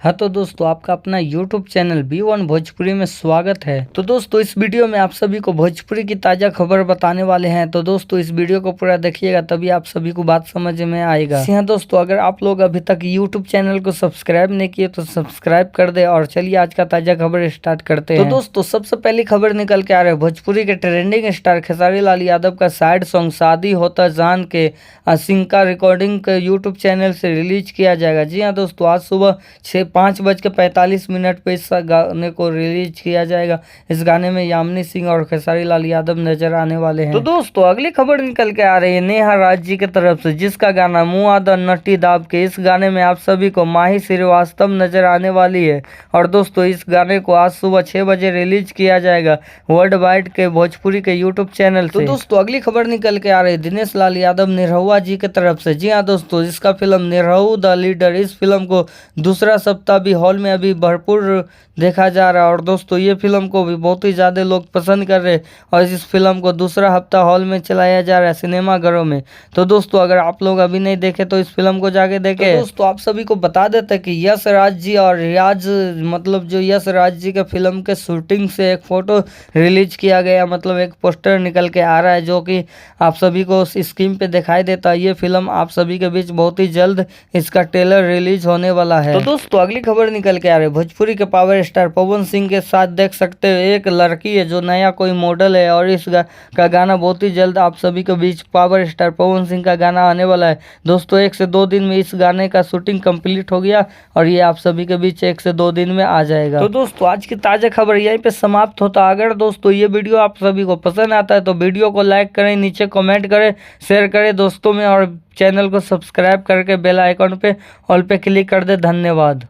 हाँ तो दोस्तों आपका अपना YouTube चैनल B1 भोजपुरी में स्वागत है। तो दोस्तों इस वीडियो में आप सभी को भोजपुरी की ताज़ा खबर बताने वाले हैं। तो दोस्तों इस वीडियो को पूरा देखिएगा तभी आप सभी को बात समझ में आएगा। हाँ दोस्तों अगर आप लोग अभी तक YouTube चैनल को सब्सक्राइब नहीं किए तो सब्सक्राइब कर दे और चलिए आज का ताज़ा खबर स्टार्ट करते हैं। तो दोस्तों सबसे पहली खबर निकल के आ रही है भोजपुरी के ट्रेंडिंग स्टार खेसारी लाल यादव का सैड सॉन्ग शादी होता जान के सिंह का रिकॉर्डिंग के यूट्यूब चैनल से रिलीज किया जाएगा। जी हाँ दोस्तों आज सुबह 5:45 पे इस गाने को रिलीज किया जाएगा। इस गाने में यामिनी सिंह और खेसारी लाल यादव नजर आने वाले हैं। तो दोस्तों अगली खबर निकल के आ रही है नेहा राज जी की तरफ से, जिसका गाना मुँह आदा नट्टी दाब के, इस गाने में आप सभी को माही श्रीवास्तव नजर आने वाली है। और दोस्तों इस गाने को आज सुबह 6 बजे रिलीज किया जाएगा वर्ल्ड वाइड के भोजपुरी के यूट्यूब चैनल से। तो दोस्तों अगली खबर निकल के आ रही है दिनेश लाल यादव निरहुआ जी की तरफ से। जी हाँ दोस्तों इसका फिल्म निरहु द लीडर, इस फिल्म को दूसरा सप्ताह भी हॉल में अभी भरपूर देखा जा रहा है। और दोस्तों ये फिल्म को भी बहुत ही ज़्यादा लोग पसंद कर रहे हैं और इस फिल्म को दूसरा हफ्ता हॉल में चलाया जा रहा है सिनेमाघरों में। तो दोस्तों अगर आप लोग अभी नहीं देखे तो इस फिल्म को जाके देखें। तो दोस्तों आप सभी को बता देते हैं कि यश राज जी और रियाज जो यश राज जी के फिल्म के शूटिंग से एक फोटो रिलीज किया गया, मतलब एक पोस्टर निकल के आ रहा है जो कि आप सभी को स्क्रीन पे दिखाई देता है। ये फिल्म आप सभी के बीच बहुत ही जल्द इसका ट्रेलर रिलीज होने वाला है। तो दोस्तों अगली खबर निकल के आ रही है भोजपुरी के पावर स्टार पवन सिंह के साथ देख सकते हो एक लड़की है जो नया कोई मॉडल है और इस का गाना बहुत ही जल्द आप सभी के बीच पावर स्टार पवन सिंह का गाना आने वाला है। दोस्तों 1 से 2 दिन में इस गाने का शूटिंग कंप्लीट हो गया और ये आप सभी के बीच 1 से 2 दिन में आ जाएगा। तो दोस्तों आज की ताज़ा खबर यहीं पे समाप्त होता। अगर दोस्तों ये वीडियो आप सभी को पसंद आता है तो वीडियो को लाइक करें, नीचे कमेंट करें, शेयर करें दोस्तों में और चैनल को सब्सक्राइब करके बेल आइकन पे ऑल पे क्लिक कर दे। धन्यवाद।